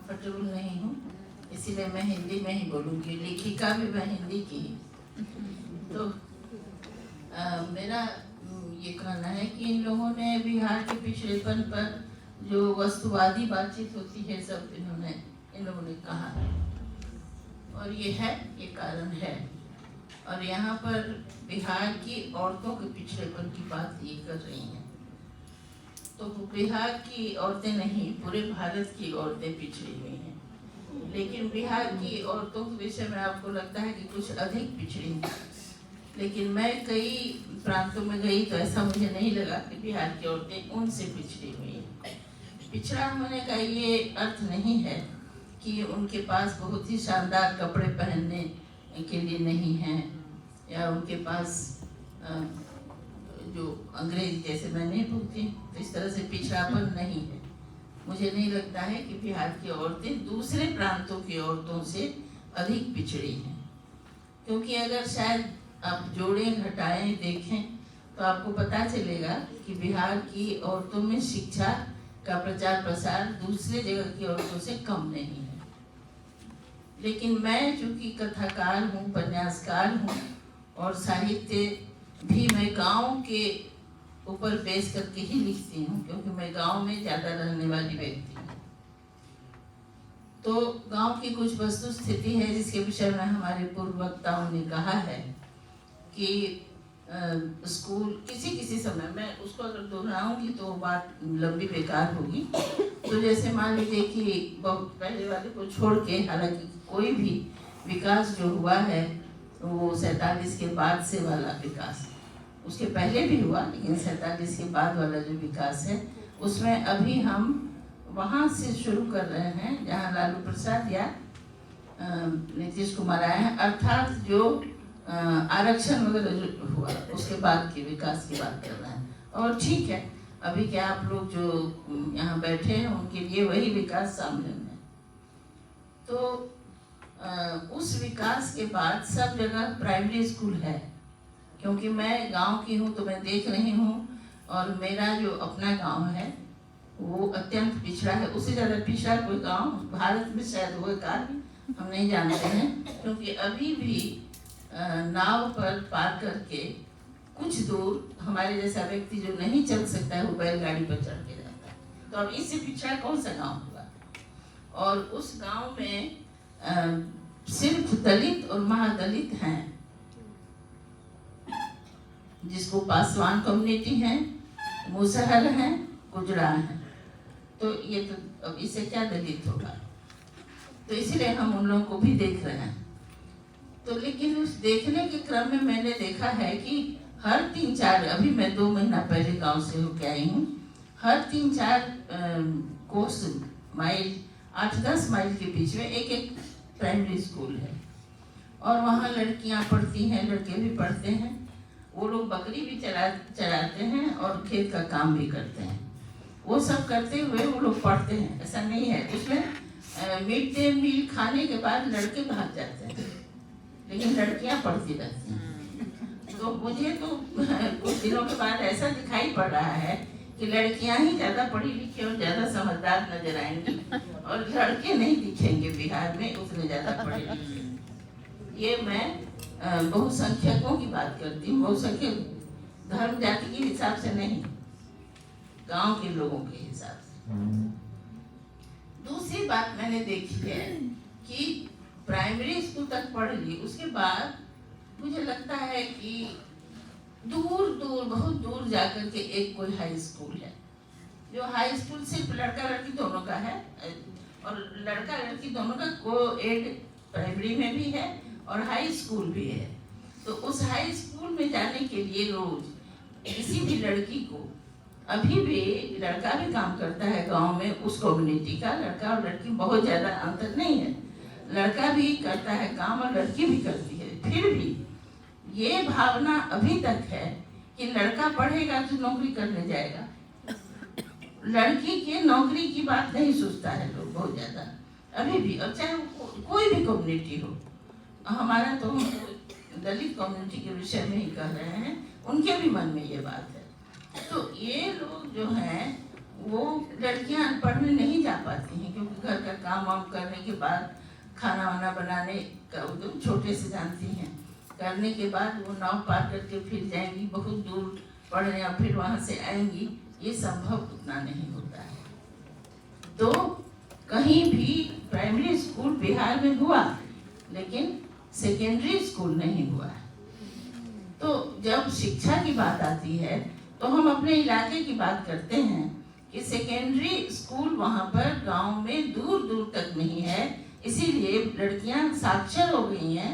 Comfortable नहीं हूँ, इसीलिए मैं हिंदी में ही बोलूँगी। लेखिका भी मैं हिंदी की। तो मेरा ये कहना है कि इन लोगों ने बिहार के पिछड़ेपन पर जो वस्तुवादी बातचीत होती है सब इन लोगों ने कहा है, और ये है, ये कारण है। और यहाँ पर बिहार की औरतों के पिछड़ेपन की बात ये कर रही हैं, तो बिहार की औरतें नहीं, पूरे भारत की औरतें पिछड़ी हुई हैं। लेकिन बिहार की औरतों के विषय में आपको लगता है कि कुछ अधिक पिछड़ी हैं, लेकिन मैं कई प्रांतों में गई तो ऐसा मुझे नहीं लगा कि बिहार की औरतें उनसे पिछड़ी हुई हैं। पिछड़ा होने का ये अर्थ नहीं है कि उनके पास बहुत ही शानदार कपड़े पहनने के लिए नहीं हैं, या उनके पास जो अंग्रेजी जैसे मैं नहीं बोलती, तो इस तरह से पिछड़ापन नहीं है। मुझे नहीं लगता है कि बिहार की औरतें दूसरे प्रांतों की औरतों से अधिक पिछड़ी हैं, क्योंकि अगर शायद आप जोड़ें घटाएं देखें तो आपको पता चलेगा कि बिहार की औरतों में शिक्षा का प्रचार प्रसार दूसरे जगह की औरतों से कम नहीं है। लेकिन मैं चूँकि कथाकार हूँ, उपन्यासकार हूँ, और साहित्य भी मैं गांव के ऊपर बेस करके ही लिखती हूँ, क्योंकि मैं गांव में ज़्यादा रहने वाली व्यक्ति हूँ। तो गांव की कुछ वस्तु स्थिति है जिसके विषय में हमारे पूर्व वक्ताओं ने कहा है कि स्कूल किसी समय, मैं उसको अगर दोहराऊंगी तो बात लंबी बेकार होगी। तो जैसे मान लीजिए कि बहुत पहले वाले को छोड़ के, हालांकि कोई भी विकास जो हुआ है वो 47 के बाद से वाला विकास, उसके पहले भी हुआ, लेकिन 47 के बाद वाला जो विकास है उसमें अभी हम वहाँ से शुरू कर रहे हैं जहाँ लालू प्रसाद या नीतीश कुमार आए हैं, अर्थात जो आरक्षण वगैरह जो हुआ उसके बाद के विकास की बात कर रहे हैं। और ठीक है, अभी क्या आप लोग जो यहाँ बैठे हैं उनके लिए वही विकास सामने में। तो उस विकास के बाद सब जगह प्राइमरी स्कूल है, क्योंकि मैं गांव की हूँ तो मैं देख रही हूँ, और मेरा जो अपना गांव है वो अत्यंत पिछड़ा है। उससे ज़्यादा पिछड़ा कोई गांव भारत में शायद वो कारण हम नहीं जानते हैं, क्योंकि अभी भी नाव पर पार करके कुछ दूर हमारे जैसा व्यक्ति जो नहीं चल सकता है वो बैलगाड़ी पर चढ़ के जाता है। तो अब इससे पिछड़ा कौन सा गांव हुआ? और उस गांव में सिर्फ दलित और महादलित हैं, जिसको पासवान कम्युनिटी है, मुसहर हैं, गुजरा हैं। तो ये तो अब इससे क्या दलित होगा? तो इसीलिए हम उन लोगों को भी देख रहे हैं। तो लेकिन उस देखने के क्रम में मैंने देखा है कि हर 3-4, अभी मैं 2 महीना पहले गांव से होके आई हूँ, हर 3-4 कोस माइल, 8-10 माइल के बीच में एक प्राइमरी स्कूल है, और वहाँ लड़कियाँ पढ़ती हैं, लड़के भी पढ़ते हैं। वो लोग बकरी भी चराते हैं और खेत का काम भी करते हैं। वो सब करते हुए वो लोग पढ़ते हैं, ऐसा नहीं है। उसमें मिड डे मील खाने के बाद लड़के भाग जाते हैं, लेकिन लड़कियां पढ़ती रहती हैं। तो मुझे तो कुछ दिनों के बाद ऐसा दिखाई पड़ रहा है कि लड़कियां ही ज़्यादा पढ़ी लिखी और ज़्यादा समझदार नजर आएंगी, और लड़के नहीं दिखेंगे बिहार में उतने ज़्यादा पढ़े लिखे। ये मैं बहुसंख्यकों की बात करती हूँ, बहुसंख्यक धर्म जाति के हिसाब से नहीं, गांव के लोगों के हिसाब से। दूसरी बात मैंने देखी है कि प्राइमरी स्कूल तक पढ़ ली, उसके बाद मुझे लगता है कि दूर दूर, बहुत दूर जाकर के एक कोई हाई स्कूल है, जो हाई स्कूल सिर्फ लड़का लड़की दोनों का है, और लड़का लड़की दोनों का को-एड प्राइमरी में भी है और हाई स्कूल भी है। तो उस हाई स्कूल में जाने के लिए रोज किसी भी लड़की को, अभी भी लड़का भी काम करता है गांव में, उस कम्युनिटी का लड़का और लड़की बहुत ज़्यादा अंतर नहीं है, लड़का भी करता है काम और लड़की भी करती है। फिर भी ये भावना अभी तक है कि लड़का पढ़ेगा तो नौकरी करने जाएगा, लड़की के नौकरी की बात नहीं सोचता है लोग बहुत ज़्यादा अभी भी। और चाहे कोई भी कम्युनिटी हो, हमारा तो दलित कम्युनिटी के विषय में ही कह रहे हैं, उनके भी मन में ये बात है। तो ये लोग जो हैं वो लड़कियां पढ़ने नहीं जा पाती हैं, क्योंकि घर का काम वाम करने के बाद, खाना वाना बनाने का एकदम छोटे से जानती हैं, करने के बाद वो नाव पार करके फिर जाएंगी बहुत दूर पढ़ने और फिर वहाँ से आएंगी, ये संभव उतना नहीं होता है। तो कहीं भी प्राइमरी स्कूल बिहार में हुआ, लेकिन सेकेंडरी स्कूल नहीं हुआ है। तो जब शिक्षा की बात आती है तो हम अपने इलाके की बात करते हैं कि सेकेंडरी स्कूल वहाँ पर गांव में दूर दूर तक नहीं है, इसीलिए लड़कियां साक्षर हो गई हैं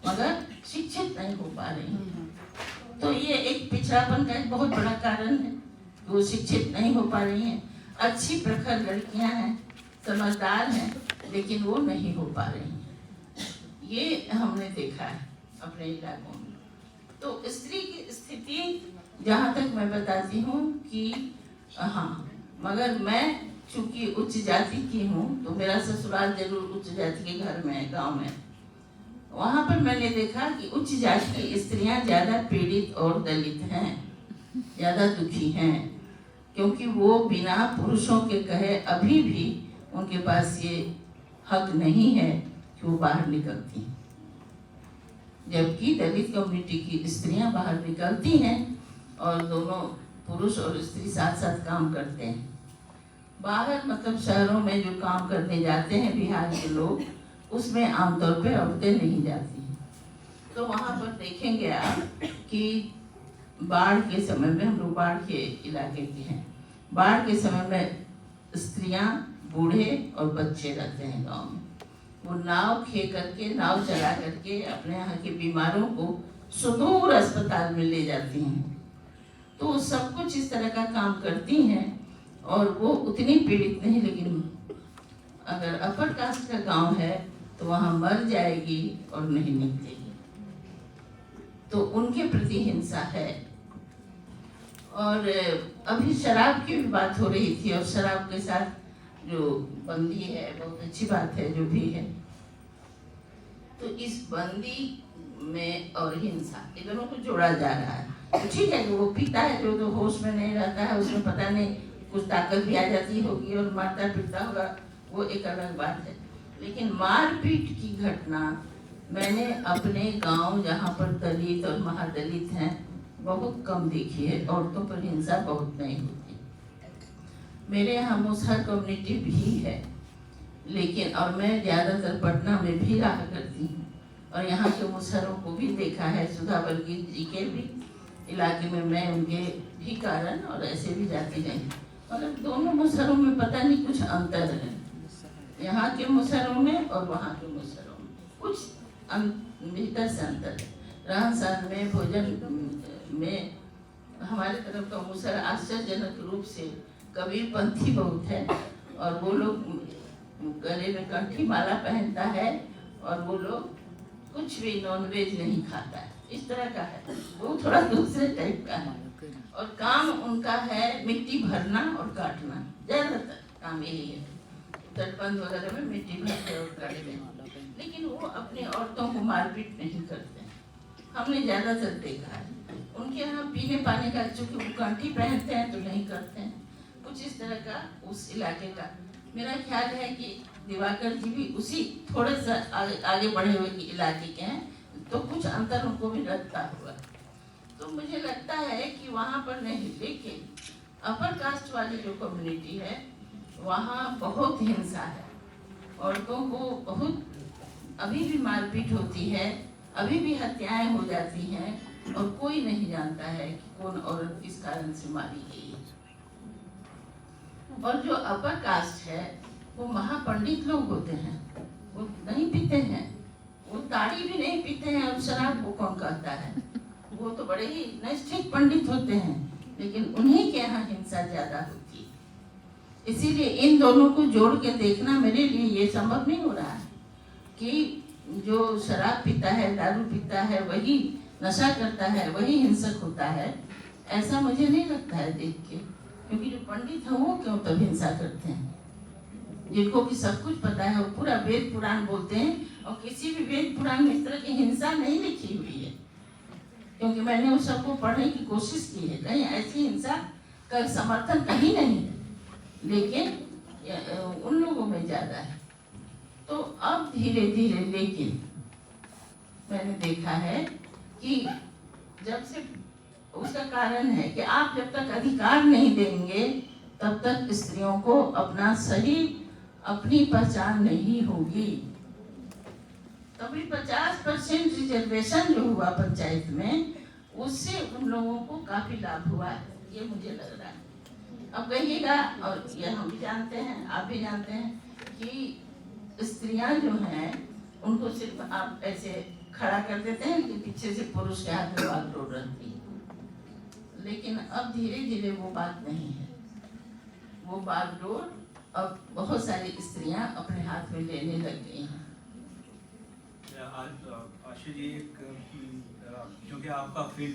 मगर शिक्षित नहीं हो पा रही हैं। तो ये एक पिछड़ापन का एक बहुत बड़ा कारण है, वो शिक्षित नहीं हो पा रही हैं। अच्छी प्रखर लड़कियां हैं, समझदार हैं, लेकिन वो नहीं हो पा रही हैं। ये हमने देखा है अपने इलाकों में। तो स्त्री की स्थिति जहाँ तक मैं बताती हूँ कि हाँ, मगर मैं चूंकि उच्च जाति की हूँ तो मेरा ससुराल जरूर उच्च जाति के घर में है, गांव में। वहाँ पर मैंने देखा कि उच्च जाति की स्त्रियाँ ज़्यादा पीड़ित और दलित हैं, ज़्यादा दुखी हैं, क्योंकि वो बिना पुरुषों के कहे अभी भी उनके पास ये हक नहीं है कि वो बाहर निकलती हैं। जबकि दलित कम्युनिटी की स्त्रियां बाहर निकलती हैं और दोनों पुरुष और स्त्री साथ साथ काम करते हैं। बाहर मतलब शहरों में जो काम करने जाते हैं बिहार के लोग, उसमें आमतौर पे औरतें नहीं जाती हैं। तो वहाँ पर देखेंगे आप कि बाढ़ के समय में, हम लोग बाढ़ के इलाके के हैं, बाढ़ के समय में स्त्रियां, बूढ़े और बच्चे रहते हैं गांव में। वो नाव खे करके, नाव चला करके अपने यहाँ के बीमारों को सुदूर अस्पताल में ले जाती हैं। तो सब कुछ इस तरह का काम करती हैं और वो उतनी पीड़ित नहीं, लेकिन अगर अपर कास्ट का गांव है तो वहाँ मर जाएगी और नहीं निकलेगी। तो उनके प्रति हिंसा है। और अभी शराब की भी बात हो रही थी, और शराब के साथ जो बंदी है, बहुत अच्छी बात है जो भी है। तो इस बंदी में और हिंसा, ये दोनों को जोड़ा जा रहा है। तो ठीक है कि वो पीता है, जो तो होश में नहीं रहता है, उसमें पता नहीं कुछ ताकत भी आ जाती होगी और मारता पीटता होगा, वो एक अलग बात है। लेकिन मारपीट की घटना मैंने अपने गांव, जहाँ पर दलित और महादलित हैं, बहुत कम देखी है। औरतों पर हिंसा बहुत नहीं होती। मेरे यहाँ मुसहर कम्युनिटी भी है, लेकिन और मैं ज़्यादातर पटना में भी रहा करती हूँ और यहाँ के मुसहरों को भी देखा है। सुधा बलगीत जी के भी इलाके में मैं उनके भी कारण और ऐसे भी जाती रही, मगर दोनों मुसहरों में पता नहीं कुछ अंतर है। यहाँ के मुसहरों में और वहाँ के मुसहरों में कुछ भीतर से अंतर है। रहन सहन में, भोजन में। हमारे तरफ का मुसहर आश्चर्यजनक रूप से कबीरपंथी बहुत है, और वो लोग गले में कंठी माला पहनता है, और वो लोग कुछ भी नॉनवेज नहीं खाता है, इस तरह का है। वो थोड़ा दूसरे टाइप का है। और काम उनका है मिट्टी भरना और काटना, ज़्यादातर काम यही है। तटबंध वगैरह में मिट्टी भरते और काटते हैं, लेकिन वो अपनी औरतों को मारपीट नहीं करते। हमने ज़्यादातर देखा है। उनके यहाँ पीने पानी का, चूँकि वो कंठी पहनते हैं तो नहीं करते हैं, कुछ इस तरह का उस इलाके का। मेरा ख्याल है कि दिवाकर जी भी उसी थोड़े सा आगे बढ़े हुए इलाके के हैं, तो कुछ अंतर उनको भी लगता हुआ। तो मुझे लगता है कि वहाँ पर नहीं, लेकिन अपर कास्ट वाली जो कम्युनिटी है वहाँ बहुत हिंसा है। औरतों को बहुत अभी भी मारपीट होती है, अभी भी हत्याएं हो जाती हैं, और कोई नहीं जानता है कि कौन औरत किस कारण से मारी गई है। और जो अपर कास्ट है वो महापंडित लोग होते हैं, वो नहीं पीते हैं, वो ताड़ी भी नहीं पीते हैं, और शराब को कौन कहता है। वो तो बड़े ही नैष्ठिक पंडित होते हैं, लेकिन उन्हीं के यहाँ हिंसा ज्यादा होती है। इसीलिए इन दोनों को जोड़ के देखना मेरे लिए ये संभव नहीं हो रहा है कि जो शराब पीता है, दारू पीता है, वही नशा करता है, वही हिंसक होता है। ऐसा मुझे नहीं लगता है देख के, क्योंकि जो पंडित हैं वो क्यों तब हिंसा करते हैं, जिनको कि सब कुछ पता है, वो पूरा वेद पुराण बोलते हैं, और किसी भी वेद पुराण में इस तरह की हिंसा नहीं लिखी हुई है। क्योंकि मैंने उस सबको पढ़ने की कोशिश की है, कहीं ऐसी हिंसा का समर्थन कहीं नहीं है, लेकिन उन लोगों में ज़्यादा है। तो अब धीरे धीरे लेकिन मैंने देखा है कि जब से उसका कारण है कि आप जब तक अधिकार नहीं देंगे तब तक स्त्रियों को अपना सही अपनी पहचान नहीं होगी। तभी 50% रिजर्वेशन जो हुआ पंचायत में, उससे उन लोगों को काफी लाभ हुआ है, ये मुझे लग रहा है। अब कहिएगा, और ये हम भी जानते हैं, आप भी जानते हैं कि स्त्रियां जो हैं उनको सिर्फ आप ऐसे खड़ा कर देते हैं कि पीछे से पुरुष के हाथ में बागडोर रहती है, लेकिन अब धीरे धीरे वो बात नहीं है। वो बागडोर अब बहुत सारी स्त्रियां अपने हाथ में लेने लग गई हैं। आशा जी, क्योंकि आपका फील्ड